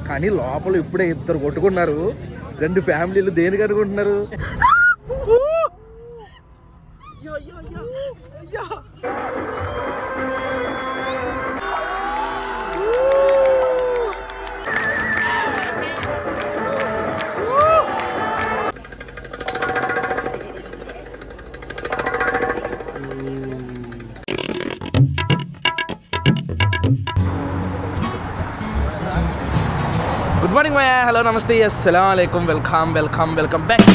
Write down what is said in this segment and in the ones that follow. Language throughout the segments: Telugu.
కానీ లోపల ఇప్పుడే ఇద్దరు కొట్టుకున్నారు. 2 ఫ్యామిలీలు దేనికి అనుకుంటున్నారు? గుడ్ మార్నింగ్ మయా, హలో, నమస్తే, అస్సలాము అలైకుం, welcome back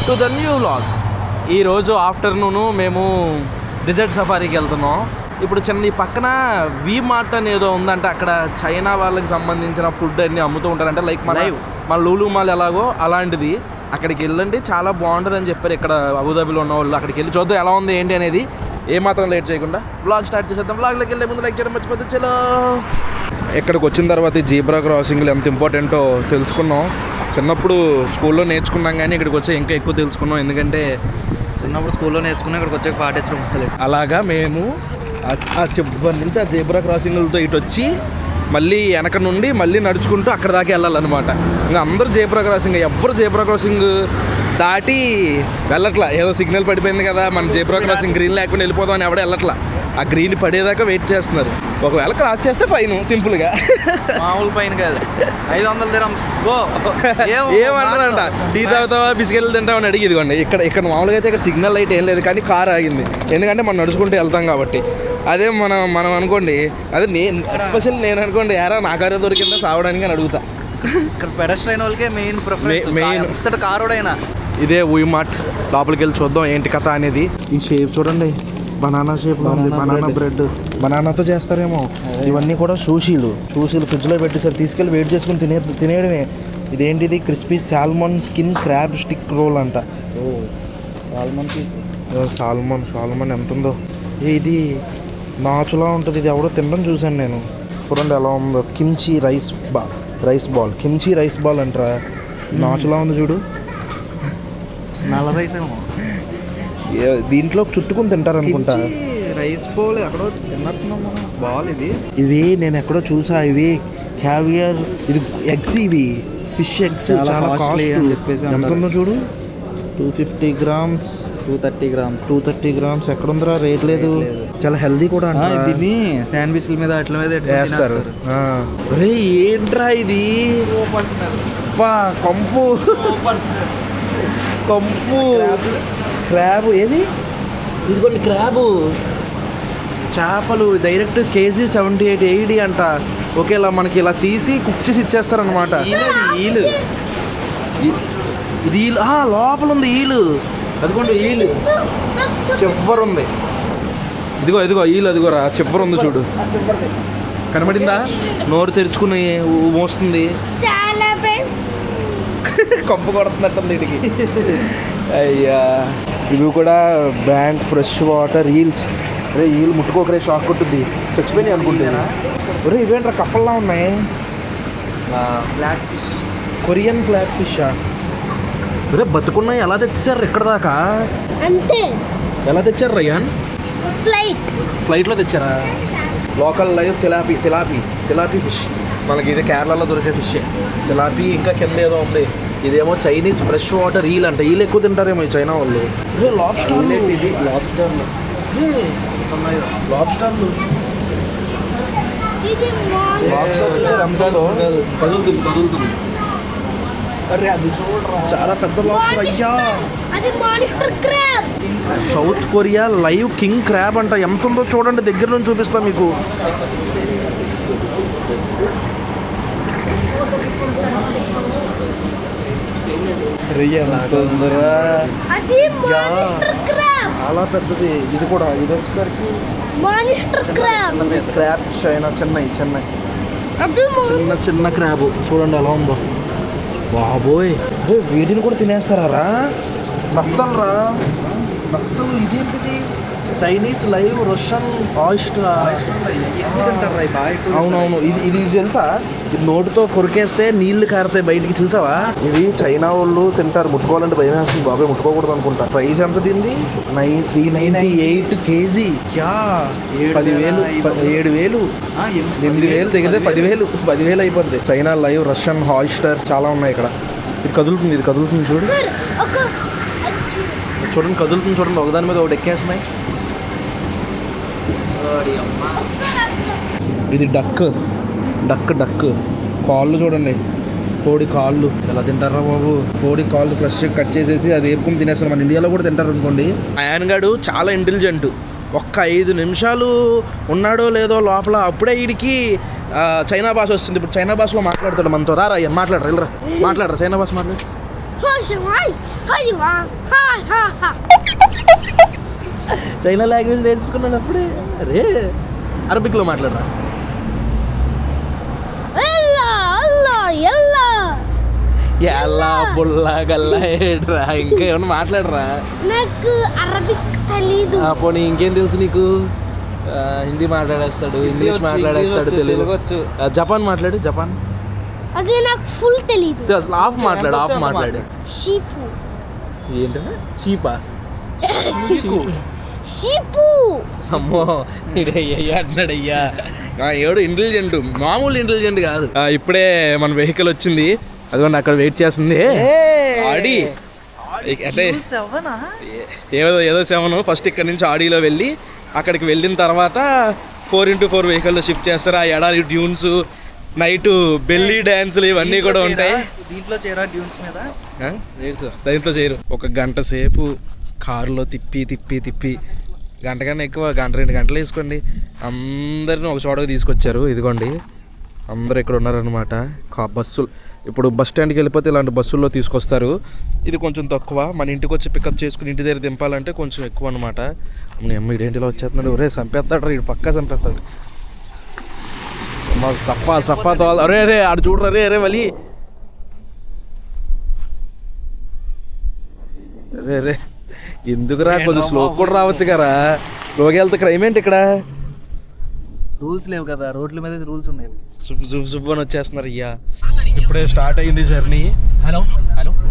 to the new vlog. ఈరోజు ఆఫ్టర్నూను మేము డిజర్ట్ సఫారీకి వెళ్తున్నాం. ఇప్పుడు ఈ పక్కన వి మార్ట్ అని ఏదో ఉందంటే అక్కడ చైనా వాళ్ళకి సంబంధించిన ఫుడ్ అన్నీ అమ్ముతూ ఉంటారంటే లైక్ మన లూలు మాల్ ఎలాగో అలాంటిది. అక్కడికి వెళ్ళండి, చాలా బాగుంటుంది అని చెప్పారు ఇక్కడ అబుదాబిలో ఉన్న వాళ్ళు. అక్కడికి వెళ్ళి చూద్దాం ఎలా ఉంది ఏంటి అనేది. ఏమాత్రం లేట్ చేయకుండా వ్లాగ్ స్టార్ట్ చేసేద్దాం. వ్లాగ్లోకి వెళ్ళే ముందు లైక్ చేయడం మర్చిపోతే చలో. ఇక్కడికి వచ్చిన తర్వాత ఈ జీబ్రా క్రాసింగ్లు ఎంత ఇంపార్టెంటో తెలుసుకున్నాం. చిన్నప్పుడు స్కూల్లో నేర్చుకున్నాం కానీ ఇక్కడికి వచ్చి ఇంకా ఎక్కువ తెలుసుకున్నాం. ఎందుకంటే చిన్నప్పుడు స్కూల్లో నేర్చుకున్నా ఇక్కడికి వచ్చాక పాటించడం. అలాగా మేము ఆ చివరి నుంచి ఆ జీబ్రా క్రాసింగ్లతో ఇటు వచ్చి మళ్ళీ వెనక నుండి మళ్ళీ నడుచుకుంటూ అక్కడ దాకా వెళ్ళాలన్నమాట. ఇంకా అందరూ జీబ్రా క్రాసింగ్, ఎవ్వరు జీబ్రా క్రాసింగ్ దాటి వెళ్ళట్లా. ఏదో సిగ్నల్ పడిపోయింది కదా, మన జీబ్రా క్రాసింగ్ గ్రీన్ లేకుండా వెళ్ళిపోదాం అని ఎవడ వెళ్ళట్లా. ఆ గ్రీన్ పడేదాకా వెయిట్ చేస్తున్నారు. ఒకవేళ క్రాస్ చేస్తే ఫైన్, సింపుల్గా. మామూలు ఫైన్ కాదు, 500 dirhams. ఏమంటారంట, టీ తాగుతావా బిస్కెట్లు తింటామని అడిగి. ఇదిగోండి ఇక్కడ మామూలుగా అయితే ఇక్కడ సిగ్నల్ లైట్ ఏం లేదు కానీ కార్ ఆగింది. ఎందుకంటే మనం నడుచుకుంటూ వెళ్తాం కాబట్టి. అదే మనం అనుకోండి, అదే ఎస్పెషల్ నేను అనుకోండి, యారా నా కారు దొరికిందా సావడానికి అని అడుగుతా. ఇక్కడ పెడస్ట్రైన్ వాళ్ళకే మెయిన్ కార్ అయినా. ఇదే వి మార్ట్. లోపలికి వెళ్ళి చూద్దాం ఏంటి కథ అనేది. ఈ షేప్ చూడండి, బనానా షేప్లో ఉంది. బనానా బ్రెడ్, బనానాతో చేస్తారేమో. ఇవన్నీ కూడా సూషీలు ఫ్రిడ్జ్లో పెట్టేసారు. తీసుకెళ్ళి వెయిట్ చేసుకుని తినేయడమే. ఇదేంటిది, crispy salmon skin crab stick roll అంట. సాల్మన్ పీస్, సాల్మన్ ఎంత ఉందో. ఇది నాచులా ఉంటుంది. ఇది ఎవడో తినడం చూశాను నేను. చూడండి ఎలా ఉందో. Kimchi rice ball kimchi rice ball అంటారా. నాచులా ఉంది చూడు. నల్ల రైస్ ఏమో దీంట్లో చుట్టుకుని తింటారు అనుకుంటా. రైస్ బౌల్ ఎక్కడో తిన్నట్టున్నాం బాల్. ఇవి నేను ఎక్కడో చూసా. ఇవి క్యావియర్, ఇది ఎగ్స్, ఇవి ఫిష్ ఎగ్స్ చాలా కాస్ట్లీ అని చెప్పేసి. ఎంత ఉందో చూడు, 250 grams, 230 grams. ఎక్కడుందిరా, రేట్ లేదు. చాలా హెల్దీ కూడా అంట. దీన్ని శాండ్విచ్ల మీద అట్ల మీద వేస్తారు. రే ఏంట్రా ఇది, కంపు క్రాబ్. ఏది, ఇదిగోండి క్రాబు. చేపలు డైరెక్ట్ కేజీ 78-80 అంట. ఒకేలా మనకి ఇలా తీసి కుక్ చేసి ఇచ్చేస్తారనమాట. ఇది ఈలు, లోపల ఉంది ఈలు. అదిగోండి ఈలు, చివరి ఉంది. ఇదిగో ఈలు, అదిగోరా చివరి ఉంది చూడు. కనబడిందా? నోరు తెరుచుకుని మోస్తుంది. కంపు కొడుతున్నట్టుంది వీడికి. అయ్యా, ఇవి కూడా బ్యాంక్ ఫ్రెష్ వాటర్ ఈల్స్. రే ఈలు ముట్టుకోకరే, షాక్ కొట్టుద్ది. చచ్చిపోయినాయి అనుకుంటున్నా. రే ఇవేంట్రా కప్పల్లా ఉన్నాయి. ఫ్లాట్ ఫిష్, కొరియన్ ఫ్లాట్ ఫిషా. రే బతుకున్నాయి. ఎలా తెచ్చారు ఇక్కడ దాకా? అంతే. ఎలా తెచ్చారు రయ్యాన్? ఫ్లైట్లో తెచ్చారా? Local live tilapia fish. మనకి ఇది కేరళలో దొరికే ఫిష్. తిలాపీ, ఇంకా కింద ఏదో ఉంది. ఇదేమో చైనీస్ ఫ్రెష్ వాటర్ ఈల్ అంట. ఈల్ ఎక్కువ తింటారేమో ఈ చైనా వాళ్ళు. లాబ్స్టర్లు, ఇది లాబ్స్టర్లు. కదులుతుంది. అరే అది చూడరా, చాలా పెద్ద లాబ్స్టర్. అయ్యా, South Korea live king crab అంట. ఎంత ఉందో చూడండి, దగ్గర నుంచి చూపిస్తా మీకు. చాలా పెద్దది ఇది కూడా. ఇది ఒకసారికి క్రాబ్ చెన్నై చిన్న క్రాబ్ చూడండి ఎలా ఉందో. బాబోయ్, వీటిని కూడా తినేస్తారా? నత్తలు. ఇదేంటిది, చైనీస్ లైవ్ రష్యన్ ఆయిస్టర్. అవునవును, ఇది తెలుసా? ఇది నోటితో కొరికేస్తే నీళ్లు కారుతాయి బయటికి, చూసావా? ఇది చైనా వాళ్ళు తింటారు, ముట్టుకోవాలంటే భయం వేస్తుంది, బాబాయ్ ముట్టుకోకూడదు అనుకుంటా. ప్రైస్ ఎంత తింది? 398 కేజీ. 10,000 7,000 8,000 దిగితే 10,000 అయిపోద్ది. చైనా లైవ్, రష్యన్ హాయిస్టర్ చాలా ఉన్నాయి ఇక్కడ. ఇది కదులుతుంది, ఇది కదులుతుంది చూడు, చూడండి కదులుతుంది చూడండి, ఒకదాని మీద ఒకటి ఎక్కేస్తున్నాయి. ఇది డక్ డక్ డక్ కాళ్ళు చూడండి, కోడి కాళ్ళు ఎలా తింటారా బాబు. కోడి కాళ్ళు ఫ్రెష్ కట్ చేసేసి అది వేపుకుని తినేస్తారు. మన ఇండియాలో కూడా తింటారు అనుకోండి. అయాన్ గాడు చాలా ఇంటెలిజెంట్. ఒక్క 5 నిమిషాలు ఉన్నాడో లేదో లోపల, అప్పుడే వీడికి చైనా భాష వస్తుంది. ఇప్పుడు చైనా భాషలో మాట్లాడతాడు మనతో. రా అయ్యా మాట్లాడరా, వెళ్ళరా మాట్లాడరా, చైనా భాష మాట్లాడు. చైనా లాంగ్వేజ్ నేర్చుకున్నాను అప్పుడే. అరే అరబిక్లో మాట్లాడరా. ఎలా బుల్లా గల్లా ఏడ్రా, ఇంకా ఏమన్నా మాట్లాడరా. నాకు అరబిక్ తెలీదు. పోనీ ఇంకేం తెలుసు నీకు? హిందీ మాట్లాడేస్తాడు, ఇంగ్లీష్ మాట్లాడేస్తాడు, తెలుగు వచ్చు. జపాన్ మాట్లాడు, జపాన్. అదే నాకు ఫుల్ తెలీదు. అసలు ఆఫ్ మాట్లాడు. షీపు. ఏంటంటే షీపా? షీపు. అమ్మో అంటున్నాడయ్యా. ఎవడు ఇంటెలిజెంట్, మామూలు ఇంటెలిజెంట్ కాదు. ఇప్పుడే మన వెహికల్ వచ్చింది, అదిగోండి అక్కడ వెయిట్ చేస్తుంది. ఆడి అంటే ఏదో 7 ఫస్ట్ ఇక్కడ నుంచి ఆడిలో వెళ్ళి అక్కడికి వెళ్ళిన తర్వాత 4x4 వెహికల్లో షిఫ్ట్ చేస్తారు. ఆ ఎడారి ట్యూన్స్, నైట్ బెల్లీ డ్యాన్సులు ఇవన్నీ కూడా ఉంటాయి. దీంట్లో చేరా ట్యూన్స్ మీద దీంట్లో చేయరు. 1 గంట సేపు కారులో తిప్పి గంట కన్నా ఎక్కువ, 1-2 గంటలు వేసుకోండి. అందరిని ఒక చోటకి తీసుకొచ్చారు. ఇదిగోండి అందరూ ఇక్కడ ఉన్నారనమాట. బస్సులు ఇప్పుడు బస్ స్టాండ్కి వెళ్ళిపోతే ఇలాంటి బస్సుల్లో తీసుకొస్తారు. ఇది కొంచెం తక్కువ, మన ఇంటికి వచ్చి పికప్ చేసుకుని ఇంటి దగ్గర దింపాలంటే కొంచెం ఎక్కువ అనమాట. మన అమ్మ ఇదేంటిలో వచ్చేస్తున్నాడు, ఒరే చంపేస్తాడు ఇటు, పక్కా చంపేస్తాడు. సఫా తోవాలి. అరే ఆడు చూడరు, అరే వలి రే ఎందుకురా, కొంచెం స్లో కూడా రావచ్చు కదా. స్లోకి వెళ్తే క్రైమ్ ఏంటి ఇక్కడ? రూల్స్ లేవు కదా, రోడ్ల మీద రూల్స్ ఉన్నాయి. జువ్ అని వచ్చేస్తున్నారు. అయ్యా ఇప్పుడే స్టార్ట్ అయింది జర్నీ. హలో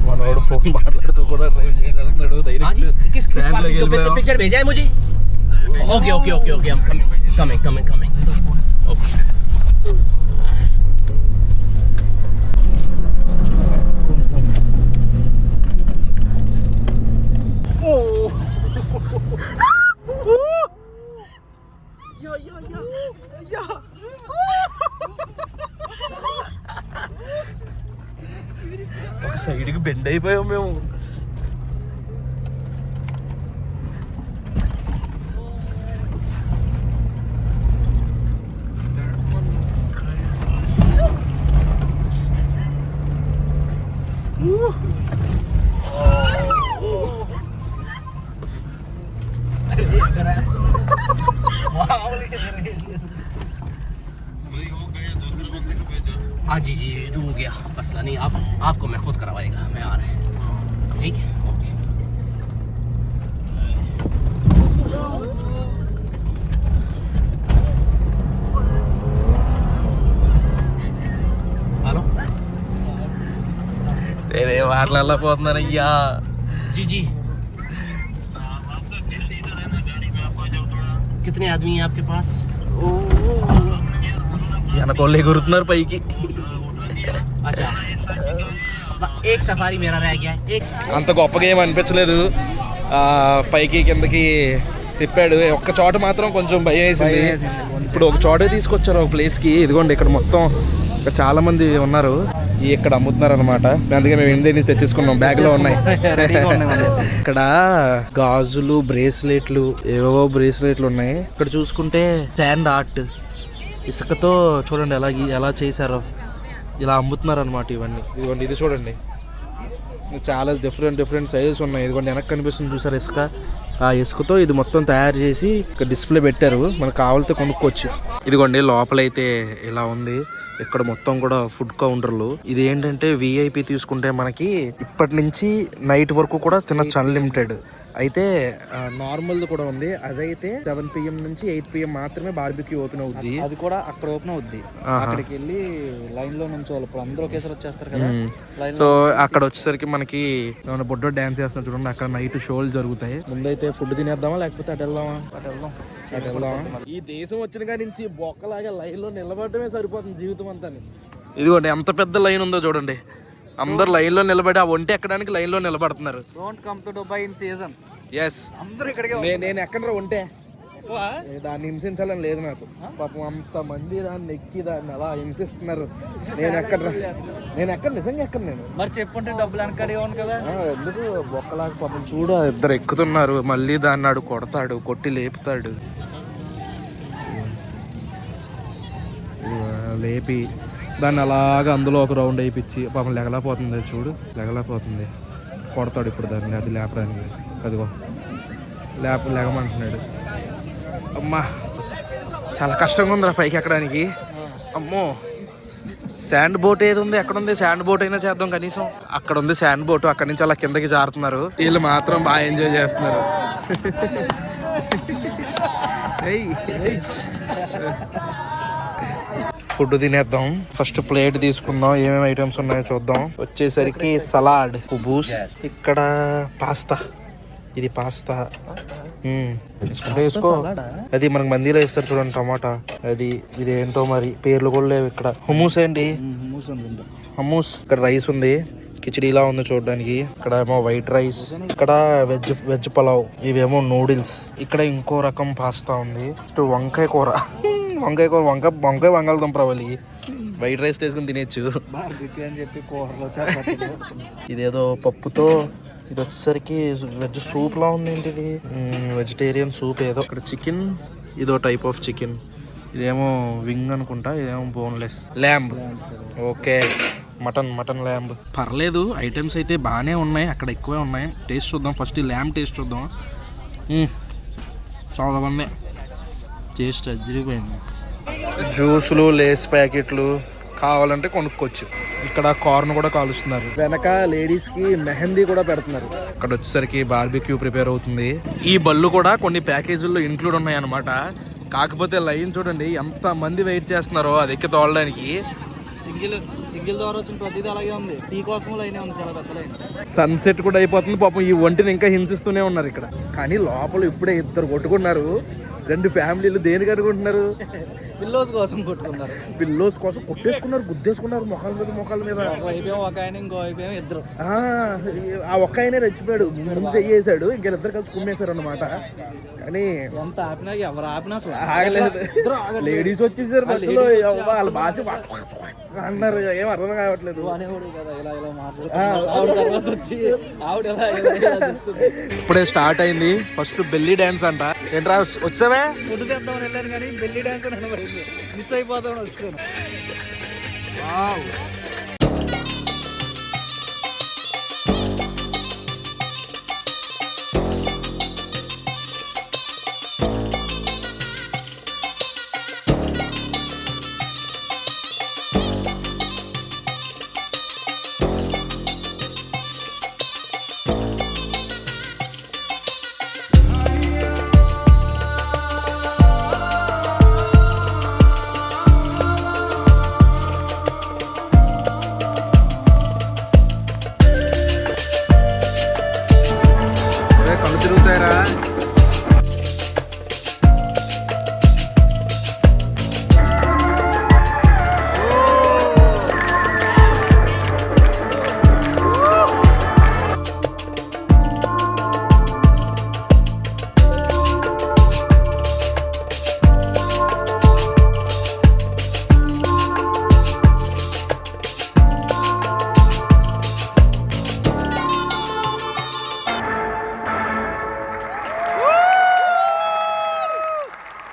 మనోడు ఫోన్ మాట్లాడుతూ కూడా డ్రైవ్ చేసేస్తున్నాడు. पिक्चर भेजा है मुझे. Okay I am coming. Okay ఒక సైడ్కి బెండ్ అయిపోయాం మేము. हाँ जी हो गया, मसला नहीं. आपको मैं खुद करवाएगा, मैं आ रहा है. ठीक है, ओके. हेलो నేనే మాట్లాడలేకపోతున్నానయ్యా. जी कितने आदमी हैं आपके पास? వెనకోళ్ళు ఎగురుతున్నారు పైకి. अच्छा एक सफारी मेरा रह गया है. एक అంత గొప్పగా ఏం అనిపించలేదు. పైకి కిందకి తిప్పాడు. ఒక్క చోట మాత్రం కొంచెం భయం వేసింది. ఇప్పుడు ఒక చోట తీసుకొచ్చారు ఒక ప్లేస్కి. ఇదిగోండి ఇక్కడ మొత్తం ఇక్కడ చాలా మంది ఉన్నారు. ఇక్కడ అమ్ముతున్నారు అనమాట. అందుకే మేము ఇండియా నుంచి తెచ్చేసుకున్నాం, బ్యాగ్లో ఉన్నాయి. ఇక్కడ గాజులు, బ్రేస్లెట్లు, ఏవేవో బ్రేస్లెట్లు ఉన్నాయి. ఇక్కడ చూసుకుంటే శాండ్ ఆర్ట్, ఇసుకతో చూడండి ఎలా చేశారో, ఇలా అమ్ముతున్నారు అనమాట ఇవన్నీ. ఇదిగోండి ఇది చూడండి, చాలా డిఫరెంట్ సైజెస్ ఉన్నాయి. ఇదిగోండి వెనక్కి కనిపిస్తుంది చూసారు ఇసుక. ఆ ఇసుకతో ఇది మొత్తం తయారు చేసి ఇక్కడ డిస్ప్లే పెట్టారు, మనకు కావాలితే కొనుక్కోవచ్చు. ఇదిగోండి లోపలైతే ఇలా ఉంది. ఇక్కడ మొత్తం కూడా ఫుడ్ కౌంటర్లు. ఇది ఏంటంటే విఐపి తీసుకుంటే మనకి ఇప్పటి నుంచి నైట్ వరకు కూడా తినచ్చు, అన్లిమిటెడ్. అయితే నార్మల్ది కూడా ఉంది. అదైతే 7 PM నుంచి 8 PM మాత్రమే బార్బిక్యూ ఓపెన్ అవుద్ది. అది కూడా అక్కడ ఓపెన్ అవుద్ది. అక్కడికి వెళ్ళి లైన్ లో నుంచి వాళ్ళు ఇప్పుడు అందరూ ఒకేసారి వచ్చేస్తారు కదా. సో అక్కడ వచ్చేసరికి మనకి బొడ్డో డాన్స్ చేస్తున్నా చూడండి, అక్కడ నైట్ షోలు జరుగుతాయి. ముందైతే ఫుడ్ తినేద్దామా లేకపోతే అటు వెళ్దామా? అటు వెళ్దాం. ఈ దేశం వచ్చిన కాడి నుంచి బొక్కలాగా లైన్ లో నిలబడమే సరిపోతుంది జీవితం అంతా. ఇదిగోండి ఎంత పెద్ద లైన్ ఉందో చూడండి. అందరు లైన్ లో నిలబడి ఆ ఒంటి ఎక్కడానికి లైన్ లో నిలబడుతున్నారు. Don't come to Dubai in season. Yes, అందరూ ఇక్కడికే. నేను ఎక్కడ ఉంటే దాన్ని హింసించాలని లేదు నాకు. పాపం అంత మంది దాన్ని ఎక్కి దాన్ని అలా హింసిస్తున్నారు. నేను ఎక్కడ నిజంగా ఎక్కడ నేను మరి చెప్పుంటే డబ్బులు వెనకడిగా కదా. ఎందుకు బొక్కలాగా పాపం చూడు, ఇద్దరు ఎక్కుతున్నారు. మళ్ళీ దాన్ని ఆడు కొడతాడు, కొట్టి లేపుతాడు. లేపి దాన్ని అలాగా అందులో ఒక రౌండ్ వేయించి పాపం లెగలేకపోతుంది. చూడు కొడతాడు ఇప్పుడు దాన్ని. అది లేపడానికి అదిగో లేగమంటున్నాడు. అమ్మా చాలా కష్టంగా ఉందిరా పైకి ఎక్కడానికి. అమ్మో, శాండ్ బోట్ ఏది ఉంది? ఎక్కడ ఉంది శాండ్ బోట్? అయినా చేద్దాం కనీసం. అక్కడ ఉంది శాండ్ బోట్, అక్కడి నుంచి అలా కిందకి జారుతున్నారు. వీళ్ళు మాత్రం బాగా ఎంజాయ్ చేస్తున్నారు. ఫుడ్ తినేద్దాం. ఫస్ట్ ప్లేట్ తీసుకుందాం, ఏమేమి ఐటమ్స్ ఉన్నాయో చూద్దాం. వచ్చేసరికి సలాడ్, కుబూస్, ఇక్కడ పాస్తా. ఇది పాస్తా వేసుకో. అది మనకు మందిలో ఇస్తారు చూడండి, టమాటా. అది ఇదేంటో మరి పేర్లు కూడా లేవు ఇక్కడ. హుమూస్ ఏంటి? హుమూస్. ఇక్కడ రైస్ ఉంది, కిచడీలా ఉంది చూడడానికి. ఇక్కడ ఏమో వైట్ రైస్, ఇక్కడ వెజ్ పలావ్, ఇవేమో నూడిల్స్. ఇక్కడ ఇంకో రకం పాస్తా ఉంది. వంకాయ కూర బంగాళదుంప రవ్వలి. వైట్ రైస్ వేసుకుని తినేచ్చు. ఇదేదో పప్పుతో, ఇది వచ్చేసరికి వెజ్ సూప్ లా ఉంది. ఏంటిది? వెజిటేరియన్ సూప్ ఏదో. ఇక్కడ చికెన్, ఇదో టైప్ ఆఫ్ చికెన్. ఇదేమో వింగ్ అనుకుంటా, ఇదేమో boneless. Lamb. Okay, mutton lamb. పర్లేదు, ఐటమ్స్ అయితే బాగానే ఉన్నాయి, అక్కడ ఎక్కువే ఉన్నాయి. టేస్ట్ చూద్దాం. ఫస్ట్ ఈ ల్యాంబ్ టేస్ట్ చూద్దాం. చాలా బాగుంది, టేస్ట్ అదిరిపోయింది. జ్యూసులు, లేస్ ప్యాకెట్లు కావాలంటే కొనుక్కోవచ్చు. ఇక్కడ కార్న్ కూడా కాలుస్తున్నారు. వెనక లేడీస్ కి మెహందీ కూడా పెడుతున్నారు. ఇక్కడ వచ్చేసరికి బార్బిక్యూ ప్రిపేర్ అవుతుంది. ఈ బళ్ళు కూడా కొన్ని ప్యాకేజీల్లో ఇంక్లూడ్ ఉన్నాయి అన్నమాట. కాకపోతే లైన్ చూడండి, ఎంత మంది వెయిట్ చేస్తున్నారో అది ఎక్కి తోలడానికి. సింగిల్ ద్వారా వచ్చిన ప్రతిదీ అలాగే ఉంది. టీ కోసం లైన్ ఉంది, చాలా పెద్ద లైన్. సన్సెట్ కూడా అయిపోతుంది. పాపం ఈ ఒంటిని ఇంకా హింసిస్తూనే ఉన్నారు ఇక్కడ. కానీ లోపల ఇప్పుడే ఇద్దరు కొట్టుకున్నారు. 2 ఫ్యామిలీలు దేనికి అనుకుంటున్నారు? పిల్లోస్ కోసం కొట్టుకున్నారు. పిల్లోస్ కోసం కొట్టేసుకున్నారు, గుద్దేసుకున్నారు మొఖాల మీద. ఒకవైపు ఒక ఆయన, ఇంకో వైపు ఇద్దరు. ఆ ఒక్క ఆయనే రెచ్చిపోయాడు, ముందు చెయ్యేశాడు. ఇంకెళ్ళిద్దరు కలిసి కుమ్మేశారు అన్నమాట. కానీ ఎంత ఆపినా, ఎవరు ఆపినా ఆగలేదు. లేడీస్ వచ్చేసారు మధ్యలో, వాళ్ళ భాష అన్నారు, ఏం అర్థం కావట్లేదు. ఇప్పుడే స్టార్ట్ అయింది ఫస్ట్ బెల్లీ డాన్స్ అంట. ఏంట్రా వచ్చావే? ఫుడ్ తెద్దామని వెళ్ళాను కానీ బెల్లీ డాన్స్ అని మిస్ అయిపోతామని వస్తాను. తిరుగుతారా?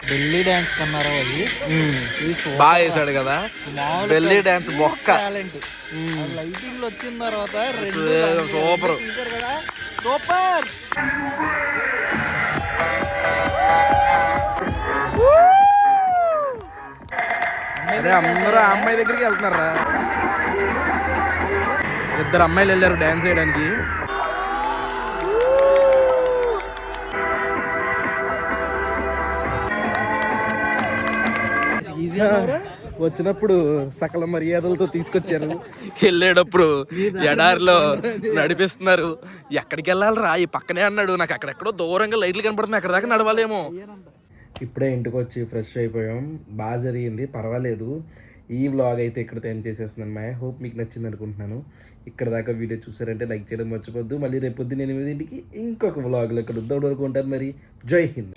బెల్లీ డాన్స్ కన్నారా? అది బాగా వేసాడు కదా బెల్లీ డాన్స్. బొక్క టాలెంట్. లైటింగ్ వచ్చిన తర్వాత సూపర్ కదా, సూపర్. అదే అందరూ ఆ అమ్మాయి దగ్గరికి వెళ్తున్నారా? 2 అమ్మాయిలు వెళ్ళారు డాన్స్ చేయడానికి. వచ్చినప్పుడు సకల మర్యాదలతో తీసుకొచ్చారు, వెళ్ళేటప్పుడు ఎడారిలో నడిపిస్తున్నారు. ఎక్కడికి వెళ్ళాలి ఈ పక్కనే అన్నాడు. నాకు అక్కడెక్కడో దూరంగా లైట్లు కనపడుతుంది, అక్కడ దాకా నడవాలేమో. ఇప్పుడే ఇంటికి వచ్చి ఫ్రెష్ అయిపోయాం, బాగా జరిగింది, పర్వాలేదు. ఈ వ్లాగ్ అయితే ఇక్కడ టైం చేసేస్తున్నాను. మై హోప్ మీకు నచ్చింది అనుకుంటున్నాను. ఇక్కడ దాకా వీడియో చూసారంటే లైక్ చేయడం మర్చిపోద్దు. మళ్ళీ రేపు పొద్దున్న 8ంటికి ఇంకొక వ్లాగ్లో ఇక్కడ వరకు ఉంటారు. మరి జై హింద్.